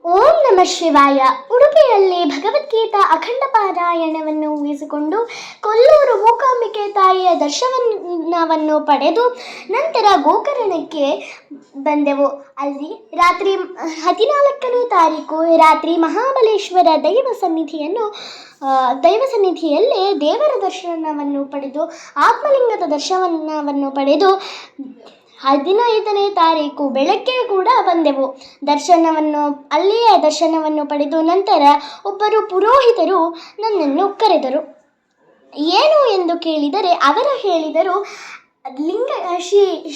ಓಂ ನಮಃ ಶಿವಾಯ. ಉಡುಪಿಯಲ್ಲಿ ಭಗವದ್ಗೀತಾ ಅಖಂಡ ಪಾರಾಯಣವನ್ನು ಮುಗಿಸಿಕೊಂಡು ಕೊಲ್ಲೂರು ಮೂಕಾಂಬಿಕೆ ತಾಯಿಯ ದರ್ಶನವನ್ನು ಪಡೆದು ನಂತರ ಗೋಕರ್ಣಕ್ಕೆ ಬಂದೆವು. ಅಲ್ಲಿ ರಾತ್ರಿ 14ನೇ ತಾರೀಕು ರಾತ್ರಿ ಮಹಾಬಲೇಶ್ವರ ದೈವ ಸನ್ನಿಧಿಯಲ್ಲಿ ದೇವರ ದರ್ಶನವನ್ನು ಪಡೆದು ಆತ್ಮಲಿಂಗದ ದರ್ಶನವನ್ನು ಪಡೆದು 15ನೇ ತಾರೀಕು ಬೆಳಗ್ಗೆ ಕೂಡ ಬಂದೆವು. ಅಲ್ಲಿಯೇ ದರ್ಶನವನ್ನು ಪಡೆದು ನಂತರ ಒಬ್ಬರು ಪುರೋಹಿತರು ನನ್ನನ್ನು ಕರೆದರು. ಏನು ಎಂದು ಕೇಳಿದರೆ ಅವರು ಹೇಳಿದರು,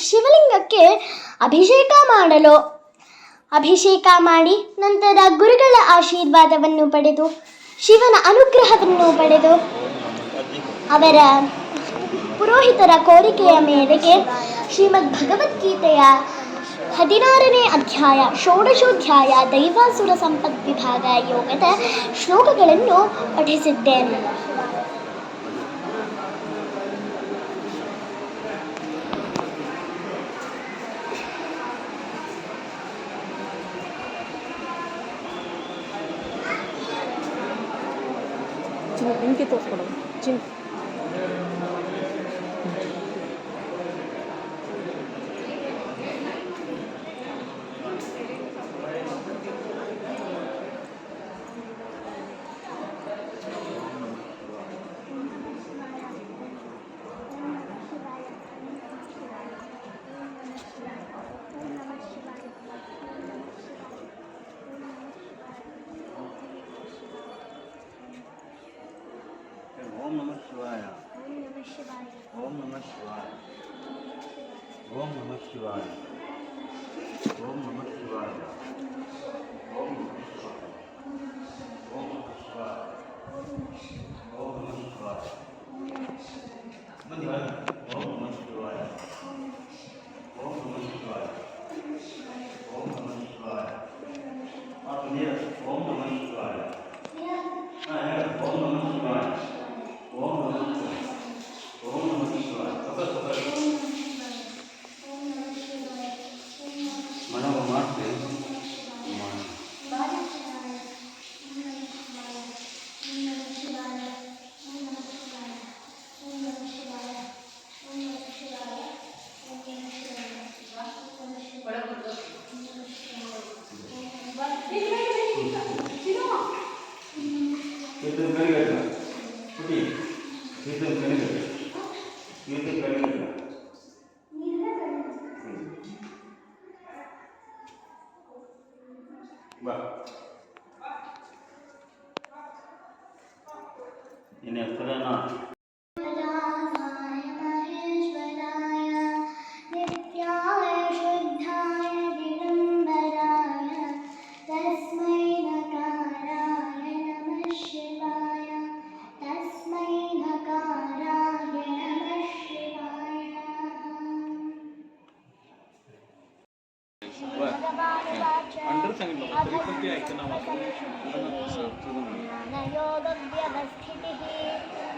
ಶಿವಲಿಂಗಕ್ಕೆ ಅಭಿಷೇಕ ಮಾಡಿ ನಂತರ ಗುರುಗಳ ಆಶೀರ್ವಾದವನ್ನು ಪಡೆದು ಶಿವನ ಅನುಗ್ರಹವನ್ನು ಪಡೆದು ಅವರ ಪುರೋಹಿತರ ಕೋರಿಕೆಯ ಮೇರೆಗೆ ಶ್ರೀಮದ್ ಭಗವದ್ಗೀತೆಯ 16ನೇ ಅಧ್ಯಾಯ ಷೋಡಶೋಧ್ಯಾಯ ದೈವಾಸುರ ಸಂಪದ್ವಿಭಾಗ ಯೋಗದ ಶ್ಲೋಕಗಳನ್ನು ಪಠಿಸಿದ್ದೇನೆ. ಓಂ ನಮಃ ಶಿವಾಯ. ಓಂ ನಮಃ ಶಿವಾಯ. ಓಂ ನಮಃ ಶಿವಾಯ. ಓಂ ನಮಃ ಶಿವಾಯ. ಓಂ ನಮಃ ಶಿವಾಯ. ಓಂ ನಮಃ ಶಿವಾಯ. ಓಂ ನಮಃ ಶಿವಾಯ. ಬನ್ನಿ ಬನ್ನಿ. ಓಂ ನಮಃ ಶಿವಾಯ. ಓಂ ನಮಃ ಶಿವಾಯ. ಓಂ ನಮಃ ಶಿವಾಯ. ಮಾತು ನೀರು. ಓಂ ನಮಃ ಶಿವಾಯ. ಓಂ ನಮಃ ಶಿವಾಯ. ಓಂ ನಮಃ ಶಿವಾಯ. ಓಂ ನಮಃ ಶಿವಾಯ. ಮನವ ಮಾಡ್ತೇವೆ. ನಿನ್ನ ಹೆಸರೇನ?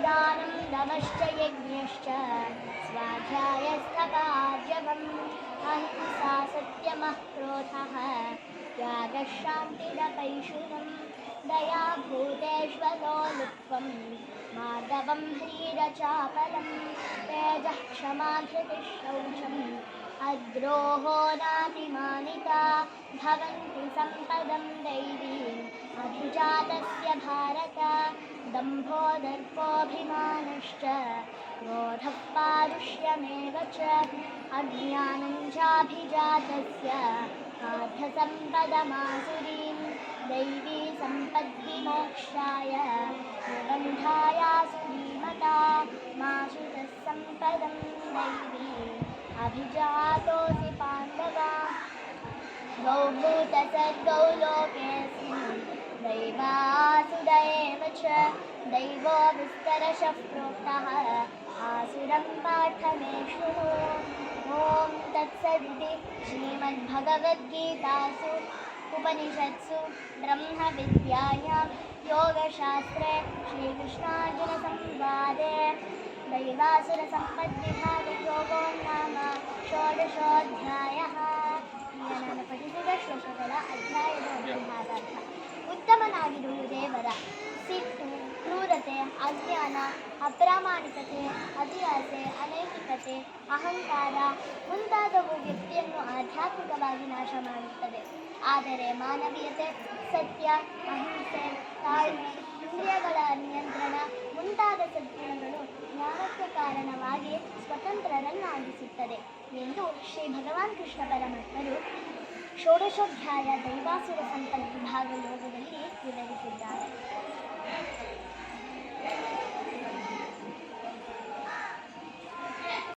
दानं दमश्च यज्ञश्च स्वाध्यायस्तपार्जवम् अहिंसा सत्यमः क्रोधः त्यागः शान्तिरपैशुनं दया भूतेष्वलोलुप्त्वं माधवं ह्रीरचापलं तेजः क्षमा धृतिः शौचम् अद्रोहो नातिमानिता भवन्ति सम्पदं दैवीम् अभिजातस्य भारत दम्भो दर्पोऽभिमानश्च क्रोधः पारुष्यमेव च अज्ञानं चाभिजातस्य पार्थसम्पदमासुरीं दैवी सम्पद्विमोक्षाय निबन्धायासुरीमता माशुतः सम्पदं दैवी अभिजातोऽसि पाण्डवा गौ भूतसद्गौ लोकेऽस्मिन् दैवासुर एव च दैवो विस्तरशः प्रोक्तः आसुरं पाठ मे शृणु. ॐ तत्सदिति श्रीमद्भगवद्गीतासु उपनिषत्सु ब्रह्मविद्यायां योगशास्त्रे श्रीकृष्णार्जुनसंवादे दैवासुरसम्पद्विभागयोगो नाम षोडशोऽध्यायः. ಪಠಿಸಿದ ಶ್ಲೋಕಗಳ ಅಧ್ಯಾಯದ ಈಶ್ವರ. ಸಿಟ್ಟು, ಕ್ರೂರತೆ, ಅಜ್ಞಾನ, ಅಪ್ರಾಮಾಣಿಕತೆ, ಅತಿಯಾಸೆ, ಅನೈತಿಕತೆ, ಅಹಂಕಾರ ಮುಂತಾದವು ವ್ಯಕ್ತಿಯನ್ನು ಆಧ್ಯಾತ್ಮಿಕವಾಗಿ ನಾಶ ಮಾಡುತ್ತದೆ. ಆದರೆ ಮಾನವೀಯತೆ, ಸತ್ಯ, ಅಹಿಂಸೆ, ತಾಳ್ಮೆ, ಇಂದ್ರಿಯಗಳ ನಿಯಂತ್ರಣ ಮುಂತಾದ ಸದ್ಗುಣಗಳು ಜ್ಞಾನಕ್ಕೆ ಕಾರಣವಾಗಿ ಸ್ವತಂತ್ರರನ್ನಾಗಿಸುತ್ತದೆ ಎಂದು ಶ್ರೀ ಭಗವಾನ್ ಕೃಷ್ಣ ಪರಮಾತ್ಮರು ಷೋಡಶೋಧ್ಯಾಯ ದೈವಾಸುರ ಸಂಪರ್ಕ ಭಾಗ ಯೋಗದಲ್ಲಿ ವಿವರಿಸಿದ್ದಾರೆ.